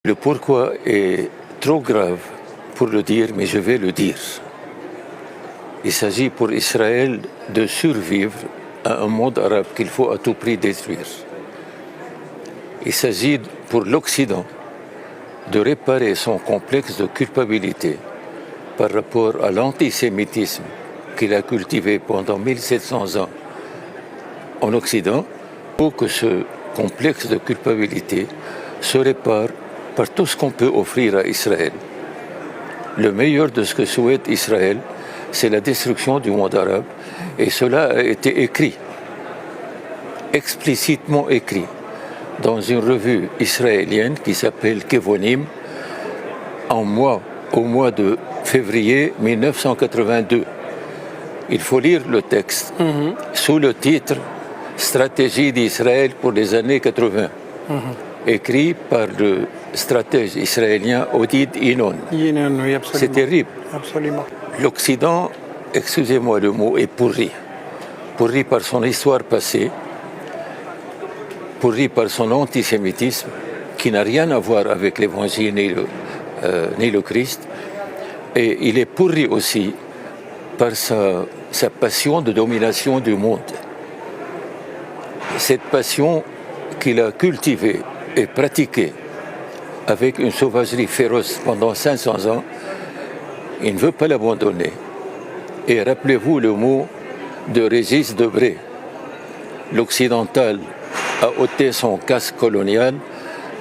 Le pourquoi est trop grave pour le dire, mais je vais le dire. Il s'agit pour Israël de survivre à un monde arabe qu'il faut à tout prix détruire. Il s'agit pour l'Occident de réparer son complexe de culpabilité par rapport à l'antisémitisme qu'il a cultivé pendant 1700 ans en Occident, pour que ce complexe de culpabilité se répare par tout ce qu'on peut offrir à Israël. Le meilleur de ce que souhaite Israël, c'est la destruction du monde arabe, et cela a été écrit, explicitement écrit, dans une revue israélienne qui s'appelle Kevonim, au mois de février 1982. Il faut lire le texte sous le titre « Stratégie d'Israël pour les années 80 », écrit par le stratège israélien Oded Yinon. Oui, absolument. C'est terrible. Absolument. L'Occident, excusez-moi le mot, est pourri. Pourri par son histoire passée, pourri par son antisémitisme, qui n'a rien à voir avec l'Évangile ni le Christ. Et il est pourri aussi par sa passion de domination du monde. Cette passion qu'il a cultivée et pratiquée avec une sauvagerie féroce pendant 500 ans, il ne veut pas l'abandonner. Et rappelez-vous le mot de Régis Debray. L'occidental a ôté son casque colonial,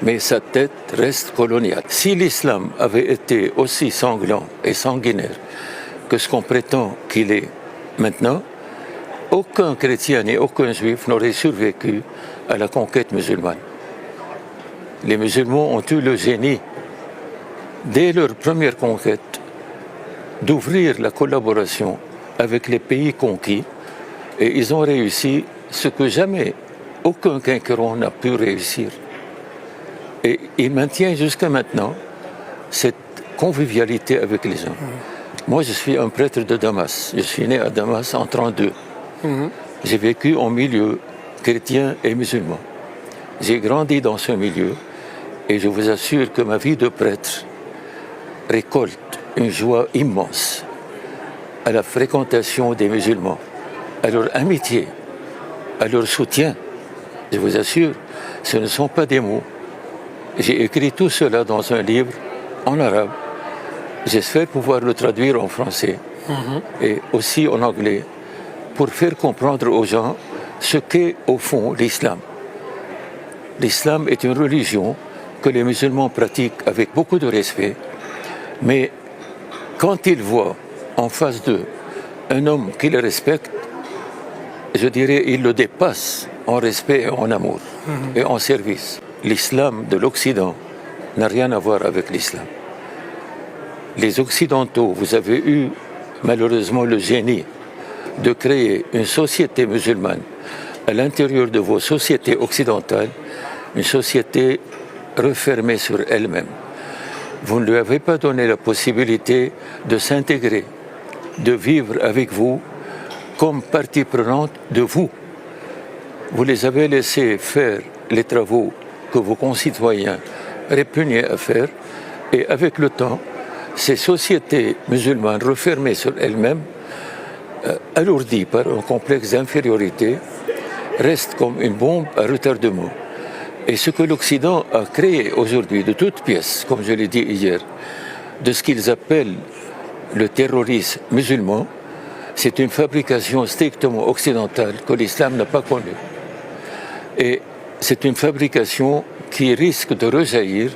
mais sa tête reste coloniale. Si l'islam avait été aussi sanglant et sanguinaire que ce qu'on prétend qu'il est maintenant, aucun chrétien ni aucun juif n'aurait survécu à la conquête musulmane. Les musulmans ont eu le génie, dès leur première conquête, d'ouvrir la collaboration avec les pays conquis, et ils ont réussi ce que jamais aucun conquérant n'a pu réussir. Et ils maintiennent jusqu'à maintenant cette convivialité avec les gens. Moi, je suis un prêtre de Damas. Je suis né à Damas en 1932. J'ai vécu en milieu chrétien et musulman. J'ai grandi dans ce milieu et je vous assure que ma vie de prêtre récolte une joie immense à la fréquentation des musulmans, à leur amitié, à leur soutien. Je vous assure, ce ne sont pas des mots. J'ai écrit tout cela dans un livre en arabe. J'espère pouvoir le traduire en français et aussi en anglais pour faire comprendre aux gens ce qu'est au fond l'islam. L'islam est une religion que les musulmans pratiquent avec beaucoup de respect, mais quand ils voient en face d'eux un homme qu'ils respectent, je dirais ils le dépassent en respect et en amour et en service. L'islam de l'Occident n'a rien à voir avec l'islam. Les Occidentaux, vous avez eu malheureusement le génie de créer une société musulmane à l'intérieur de vos sociétés occidentales, une société refermée sur elle-même. Vous ne lui avez pas donné la possibilité de s'intégrer, de vivre avec vous comme partie prenante de vous. Vous les avez laissés faire les travaux que vos concitoyens répugnaient à faire, et avec le temps, ces sociétés musulmanes refermées sur elles-mêmes, alourdies par un complexe d'infériorité, restent comme une bombe à retardement. Et ce que l'Occident a créé aujourd'hui de toutes pièces, comme je l'ai dit hier, de ce qu'ils appellent le terrorisme musulman, c'est une fabrication strictement occidentale que l'islam n'a pas connue. Et c'est une fabrication qui risque de rejaillir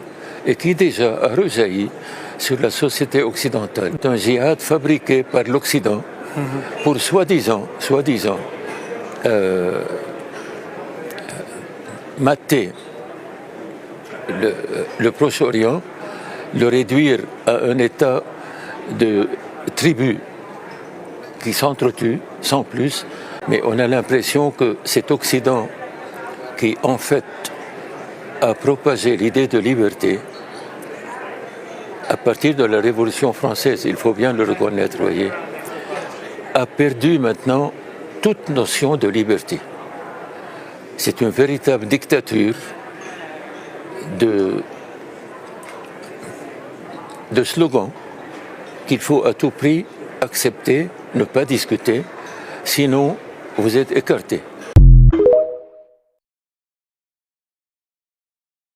et qui déjà a rejailli sur la société occidentale. C'est un djihad fabriqué par l'Occident pour soi-disant mater le Proche-Orient, le réduire à un état de tribus qui s'entretuent sans plus, mais on a l'impression que cet Occident qui en fait a propagé l'idée de liberté à partir de la Révolution française, il faut bien le reconnaître, voyez, a perdu maintenant toute notion de liberté. C'est une véritable dictature de slogans qu'il faut à tout prix accepter, ne pas discuter, sinon vous êtes écarté.